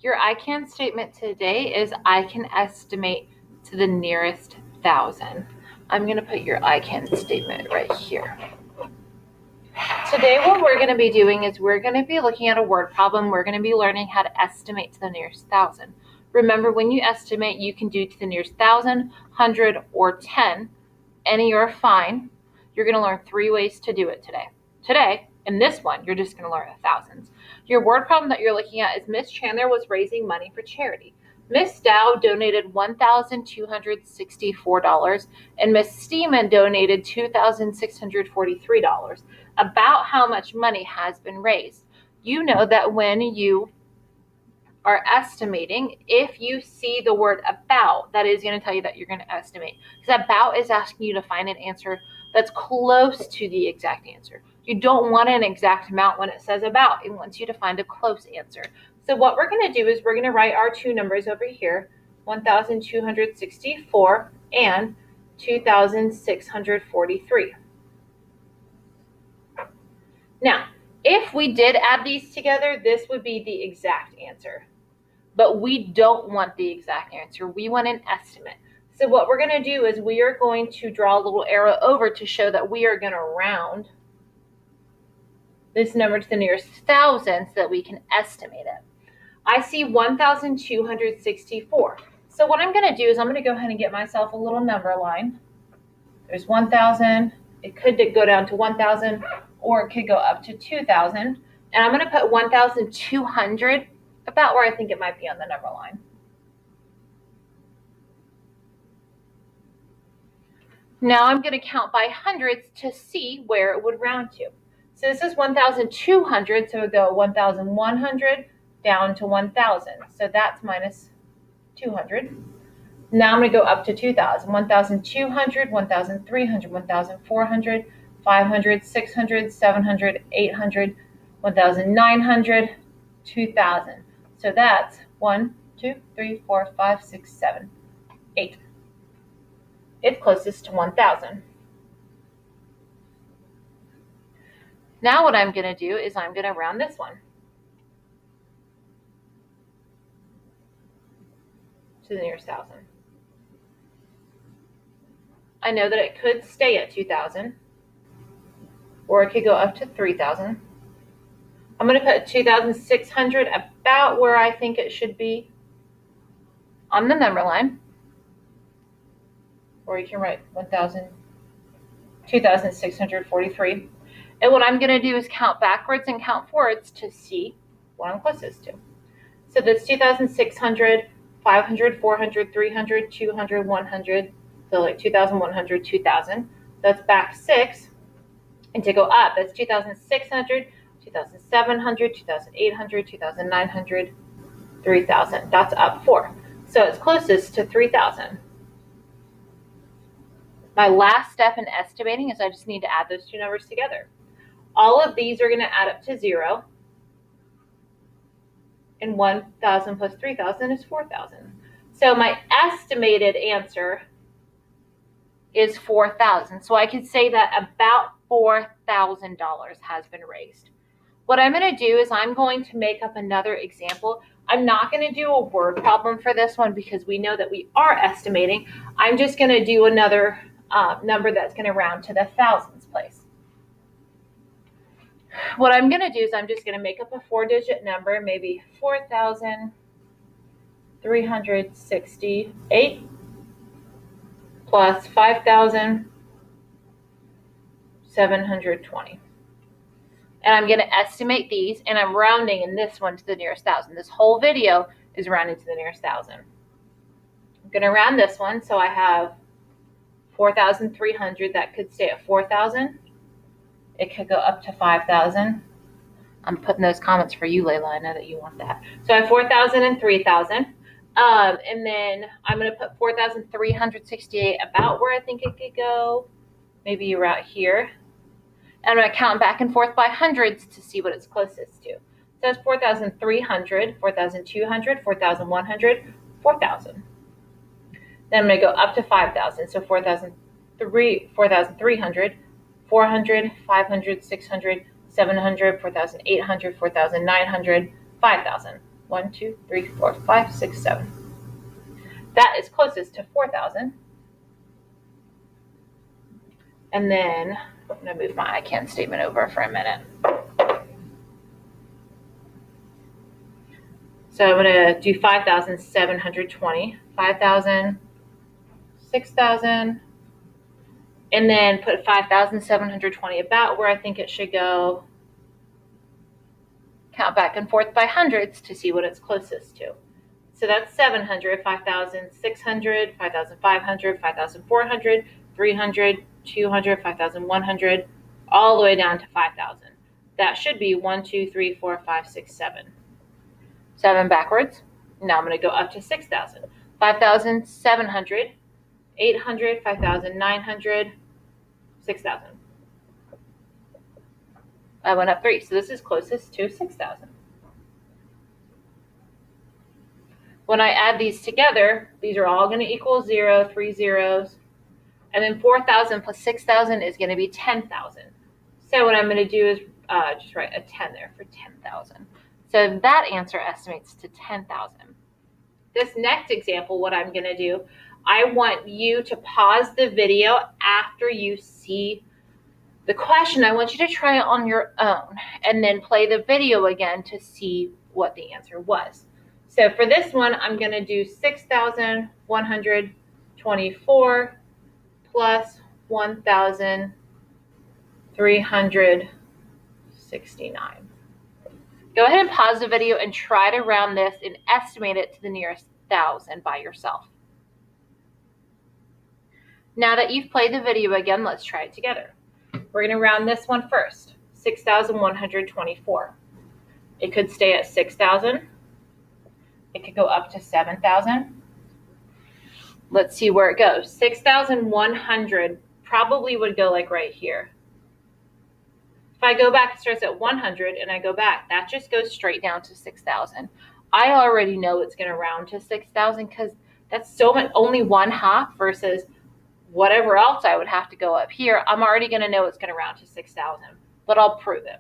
Your I can statement today is I can estimate to the nearest 1,000. I'm going to put your I can statement right here. Today what we're going to be doing is we're going to be looking at a word problem. We're going to be learning how to estimate to the nearest 1,000. Remember, when you estimate, you can do to the nearest 1,000, 100, or 10. Any are fine. You're going to learn 3 ways to do it today. Today, in this one, you're just going to learn the thousands. Your word problem that you're looking at is Miss Chandler was raising money for charity. Miss Dow donated $1,264 and Miss Steeman donated $2,643. About how much money has been raised. You know that when you are estimating, if you see the word about, that is going to tell you that you're going to estimate. Because about is asking you to find an answer that's close to the exact answer. You don't want an exact amount when it says about. It wants you to find a close answer. So what we're going to do is we're going to write our 2 numbers over here, 1,264 and 2,643. Now, if we did add these together, this would be the exact answer. But we don't want the exact answer. We want an estimate. So what we're going to do is we are going to draw a little arrow over to show that we are going to round this number to the nearest 1,000 so that we can estimate it. I see 1,264. So what I'm going to do is I'm going to go ahead and get myself a little number line. There's 1,000. It could go down to 1,000 or it could go up to 2,000. And I'm going to put 1,200 about where I think it might be on the number line. Now I'm going to count by hundreds to see where it would round to. So this is 1,200, so it would go 1,100 down to 1,000. So that's minus 200. Now I'm going to go up to 2,000. 1,200, 1,300, 1,400, 500, 600, 700, 800, 1,900, 2,000. So that's 1, 2, 3, 4, 5, 6, 7, 8. It's closest to 1,000. Now what I'm going to do is I'm going to round this one to the nearest 1,000. I know that it could stay at 2,000 or it could go up to 3,000. I'm going to put 2,600 about where I think it should be on the number line. Or you can write 2,643. And what I'm going to do is count backwards and count forwards to see what I'm closest to. So that's 2,600, 500, 400, 300, 200, 100. So like 2,100, 2,000. That's back 6. And to go up, that's 2,600, 2,700, 2,800, 2,900, 3,000. That's up 4. So it's closest to 3,000. My last step in estimating is I just need to add those 2 numbers together. All of these are going to add up to 0. And 1,000 plus 3,000 is 4,000. So my estimated answer is 4,000. So I could say that about $4,000 has been raised. What I'm going to do is I'm going to make up another example. I'm not going to do a word problem for this one because we know that we are estimating. I'm just going to do another number that's going to round to the thousands place. What I'm going to do is I'm just going to make up a 4-digit number, maybe 4,368 plus 5,720. And I'm going to estimate these, and I'm rounding in this one to the nearest 1,000. This whole video is rounding to the nearest 1,000. I'm going to round this one, so I have 4,300. That could stay at 4,000. It could go up to 5,000. I'm putting those comments for you, Layla. I know that you want that. So I have 4,000 and 3,000. And then I'm going to put 4,368 about where I think it could go. Maybe around here. And I'm going to count back and forth by hundreds to see what it's closest to. So that's 4,300, 4,200, 4,100, 4,000. Then I'm going to go up to 5,000. So 4,300, 400, 500, 600, 700, 4,800, 4,900, 5,000. 1, 2, 3, 4, 5, 6, 7. That is closest to 4,000. And then I'm going to move my I can statement over for a minute. So I'm going to do 5,720, 5,000, 6,000, and then put 5,720 about where I think it should go. Count back and forth by hundreds to see what it's closest to. So that's 700, 5,600, 5,500, 5,400, 300, 200, 5,100, all the way down to 5,000. That should be 1, 2, 3, 4, 5, 6, 7. 7 backwards. Now I'm going to go up to 6,000. 5,700, 800, 5,900, 6,000. I went up 3, so this is closest to 6,000. When I add these together, these are all going to equal 0, 3 zeros. And then 4,000 plus 6,000 is going to be 10,000. So what I'm going to do is just write a 10 there for 10,000. So that answer estimates to 10,000. This next example, what I'm going to do, I want you to pause the video after you see the question. I want you to try it on your own and then play the video again to see what the answer was. So for this one, I'm going to do 6,124 plus 1,369. Go ahead and pause the video and try to round this and estimate it to the nearest thousand by yourself. Now that you've played the video again, let's try it together. We're going to round this one first, 6,124. It could stay at 6,000. It could go up to 7,000. Let's see where it goes. 6,100 probably would go like right here. If I go back, it starts at 100 and I go back, that just goes straight down to 6,000. I already know it's going to round to 6,000 because that's so much, only 1/2 versus whatever else I would have to go up here. I'm already going to know it's going to round to 6,000, but I'll prove it.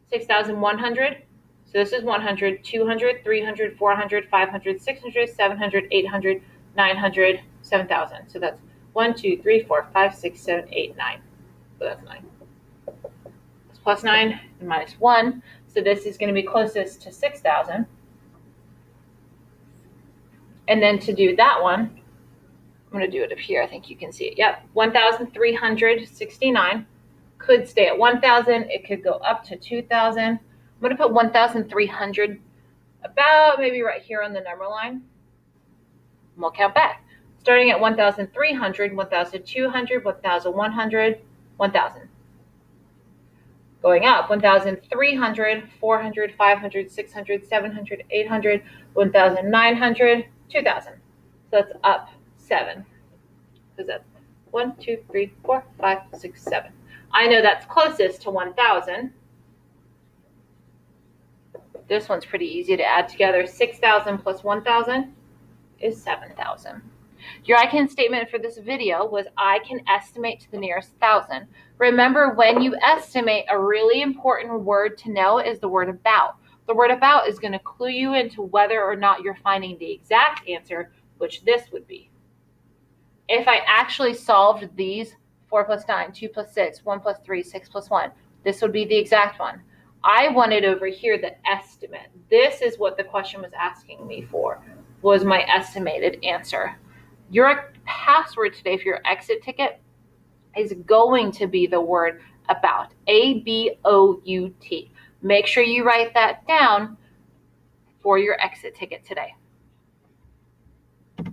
6,100. So this is 100, 200, 300, 400, 500, 600, 700, 800, 900, 7,000. So that's 1, 2, 3, 4, 5, 6, 7, 8, 9. So that's 9. It's plus 9 and minus 1. So this is going to be closest to 6,000. And then to do that one, I'm going to do it up here. I think you can see it. Yep. 1,369 could stay at 1,000. It could go up to 2,000. I'm going to put 1,300 about maybe right here on the number line. And we'll count back. Starting at 1,300, 1,200, 1,100, 1,000. Going up, 1,300, 400, 500, 600, 700, 800, 1,900, 2,000. So that's up 7. Because that's 1, 2, 3, 4, 5, 6, 7. I know that's closest to 1,000. This one's pretty easy to add together. 6,000 plus 1,000 is 7,000. Your I can statement for this video was I can estimate to the nearest 1,000. Remember, when you estimate, a really important word to know is the word about. The word about is going to clue you into whether or not you're finding the exact answer, which this would be. If I actually solved these 4 plus 9, 2 plus 6, 1 plus 3, 6 plus 1, this would be the exact one. I wanted over here the estimate. This is what the question was asking me for, was my estimated answer. Your password today for your exit ticket is going to be the word about, ABOUT. Make sure you write that down for your exit ticket today.